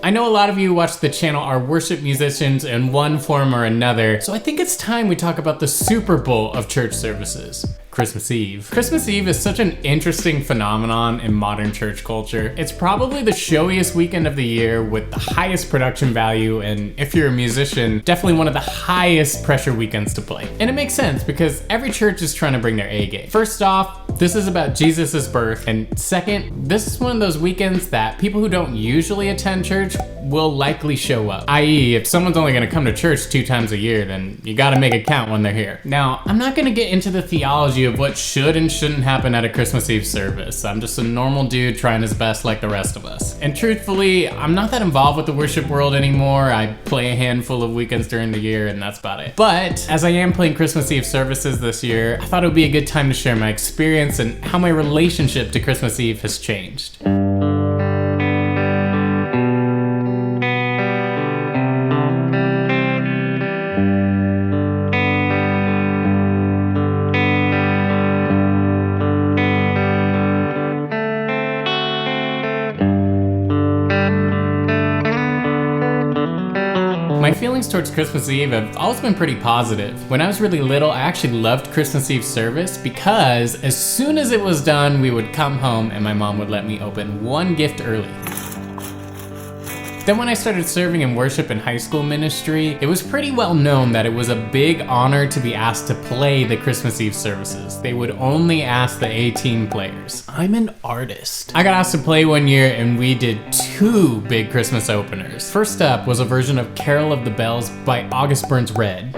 I know a lot of you who watch the channel are worship musicians in one form or another, so I think it's time we talk about the Super Bowl of church services. Christmas Eve. Christmas Eve is such an interesting phenomenon in modern church culture. It's probably the showiest weekend of the year with the highest production value, and if you're a musician, definitely one of the highest pressure weekends to play. And it makes sense because every church is trying to bring their A game. First off, this is about Jesus' birth, and second, this is one of those weekends that people who don't usually attend church will likely show up. i.e., if someone's only gonna come to church 2 times a year, then you gotta make it count when they're here. Now, I'm not gonna get into the theology of what should and shouldn't happen at a Christmas Eve service. I'm just a normal dude trying his best like the rest of us. And truthfully, I'm not that involved with the worship world anymore. I play a handful of weekends during the year and that's about it. But as I am playing Christmas Eve services this year, I thought it would be a good time to share my experience and how my relationship to Christmas Eve has changed. My feelings towards Christmas Eve have always been pretty positive. When I was really little, I actually loved Christmas Eve service because as soon as it was done, we would come home and my mom would let me open one gift early. Then when I started serving in worship and high school ministry, it was pretty well known that it was a big honor to be asked to play the Christmas Eve services. They would only ask the A-team players. I'm an artist. I got asked to play one year and we did 2 big Christmas openers. First up was a version of Carol of the Bells by August Burns Red.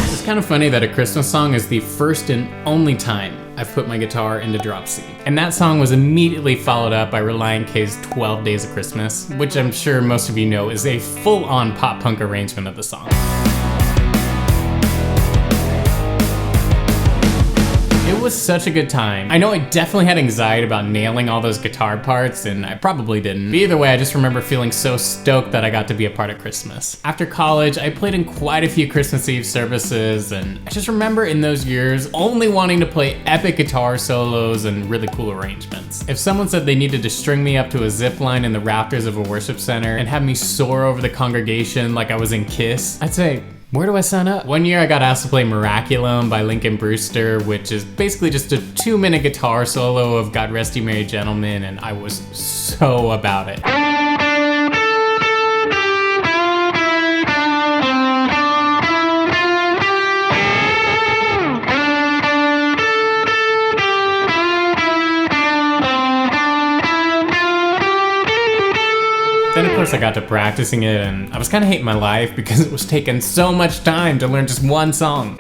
It's kind of funny that a Christmas song is the first and only time I've put my guitar into drop C. And that song was immediately followed up by Relient K's 12 Days of Christmas, which I'm sure most of you know is a full-on pop-punk arrangement of the song. It was such a good time. I know I definitely had anxiety about nailing all those guitar parts, and I probably didn't. But either way, I just remember feeling so stoked that I got to be a part of Christmas. After college, I played in quite a few Christmas Eve services, and I just remember in those years only wanting to play epic guitar solos and really cool arrangements. If someone said they needed to string me up to a zip line in the rafters of a worship center and have me soar over the congregation like I was in Kiss, I'd say, where do I sign up? One year I got asked to play Miraculum by Lincoln Brewster, which is basically just a 2-minute guitar solo of God Rest Ye Merry Gentlemen, and I was so about it. Then of course I got to practicing it and I was kind of hating my life because it was taking so much time to learn just one song.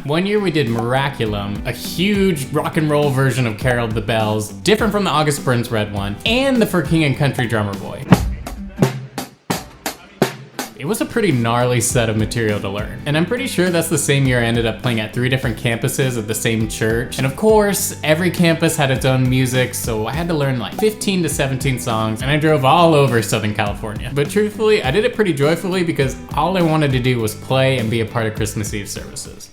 One year we did Miraculum, a huge rock and roll version of Carol of the Bells, different from the August Burns Red one, and the For King and Country Drummer Boy. It was a pretty gnarly set of material to learn. And I'm pretty sure that's the same year I ended up playing at 3 different campuses of the same church. And of course, every campus had its own music, so I had to learn like 15 to 17 songs, and I drove all over Southern California. But truthfully, I did it pretty joyfully because all I wanted to do was play and be a part of Christmas Eve services.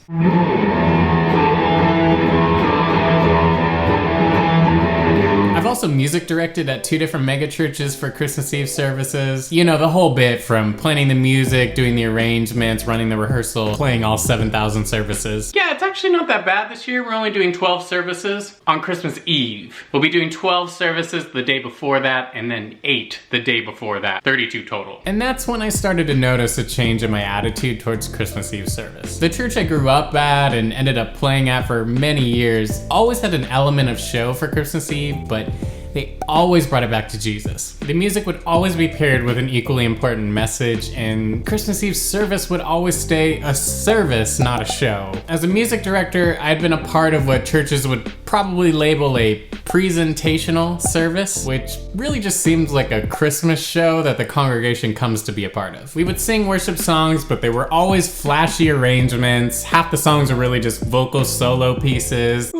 I've also music directed at 2 different mega churches for Christmas Eve services. You know, the whole bit from planning the music, doing the arrangements, running the rehearsal, playing all 7,000 services. Yeah, it's actually not that bad this year. We're only doing 12 services on Christmas Eve. We'll be doing 12 services the day before that, and then 8 the day before that. 32 total. And that's when I started to notice a change in my attitude towards Christmas Eve service. The church I grew up at and ended up playing at for many years always had an element of show for Christmas Eve, but they always brought it back to Jesus. The music would always be paired with an equally important message, and Christmas Eve service would always stay a service, not a show. As a music director, I'd been a part of what churches would probably label a presentational service, which really just seems like a Christmas show that the congregation comes to be a part of. We would sing worship songs, but they were always flashy arrangements. Half the songs were really just vocal solo pieces.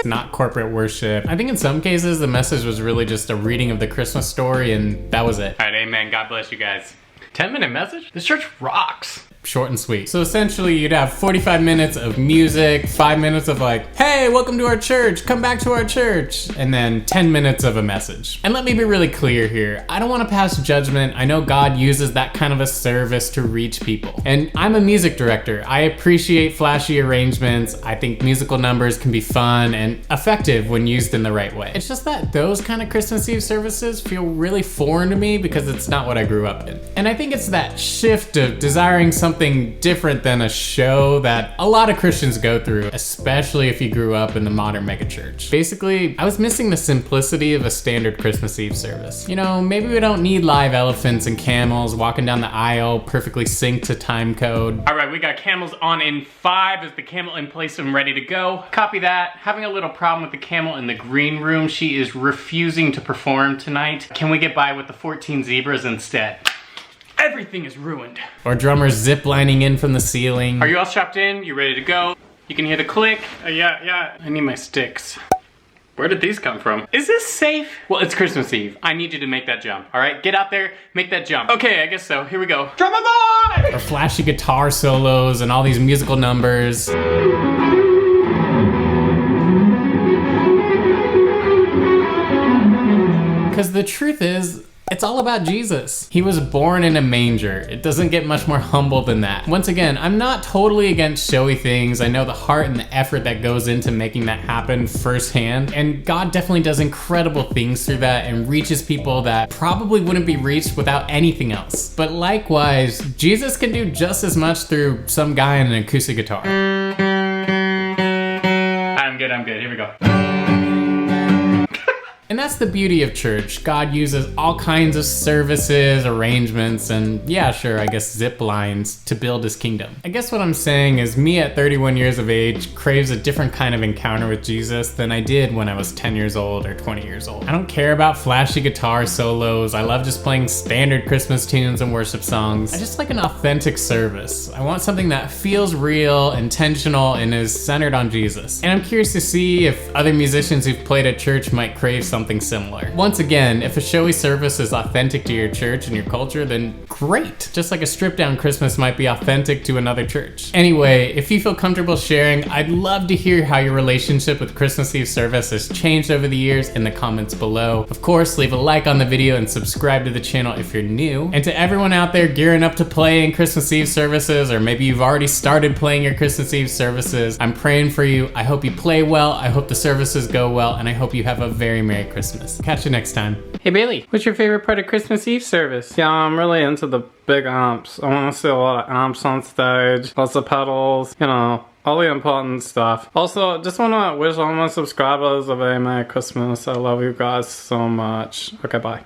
Not corporate worship. I think in some cases the message was really just a reading of the Christmas story and that was it. All right, amen. God bless you guys. 10-minute message? This church rocks. short and sweet. So essentially you'd have 45 minutes of music, 5 minutes of like, hey, welcome to our church, come back to our church, and then 10 minutes of a message. And let me be really clear here, I don't want to pass judgment. I know God uses that kind of a service to reach people. And I'm a music director. I appreciate flashy arrangements. I think musical numbers can be fun and effective when used in the right way. It's just that those kind of Christmas Eve services feel really foreign to me because it's not what I grew up in. And I think it's that shift of desiring something different than a show that a lot of Christians go through, especially if you grew up in the modern megachurch. Basically, I was missing the simplicity of a standard Christmas Eve service. You know, maybe we don't need live elephants and camels walking down the aisle perfectly synced to time code. All right, we got camels on in 5. Is the camel in place and ready to go? Copy that. Having a little problem with the camel in the green room. She is refusing to perform tonight. Can we get by with the 14 zebras instead? Everything is ruined. Or drummers zip-lining in from the ceiling. Are you all strapped in? You ready to go? You can hear the click. Yeah. I need my sticks. Where did these come from? Is this safe? Well, it's Christmas Eve. I need you to make that jump, all right? Get out there, make that jump. Okay, I guess so. Here we go. Drummer boy! Or flashy guitar solos and all these musical numbers. Because the truth is, it's all about Jesus. He was born in a manger. It doesn't get much more humble than that. Once again, I'm not totally against showy things. I know the heart and the effort that goes into making that happen firsthand. And God definitely does incredible things through that and reaches people that probably wouldn't be reached without anything else. But likewise, Jesus can do just as much through some guy on an acoustic guitar. I'm good. Here we go. And that's the beauty of church. God uses all kinds of services, arrangements, and yeah, sure, I guess zip lines to build his kingdom. I guess what I'm saying is me at 31 years of age craves a different kind of encounter with Jesus than I did when I was 10 years old or 20 years old. I don't care about flashy guitar solos. I love just playing standard Christmas tunes and worship songs. I just like an authentic service. I want something that feels real, intentional, and is centered on Jesus. And I'm curious to see if other musicians who've played at church might crave something similar. Once again, if a showy service is authentic to your church and your culture, then great. Just like a stripped down Christmas might be authentic to another church. Anyway, if you feel comfortable sharing, I'd love to hear how your relationship with Christmas Eve service has changed over the years in the comments below. Of course, leave a like on the video and subscribe to the channel if you're new. And to everyone out there gearing up to play in Christmas Eve services, or maybe you've already started playing your Christmas Eve services, I'm praying for you. I hope you play well, I hope the services go well, and I hope you have a very Merry Christmas. Catch you next time. Hey Bailey, what's your favorite part of Christmas Eve service? Yeah, I'm really into the big amps. I want to see a lot of amps on stage, lots of pedals, you know, all the important stuff. Also, just want to wish all my subscribers a very Merry Christmas. I love you guys so much. Okay, bye.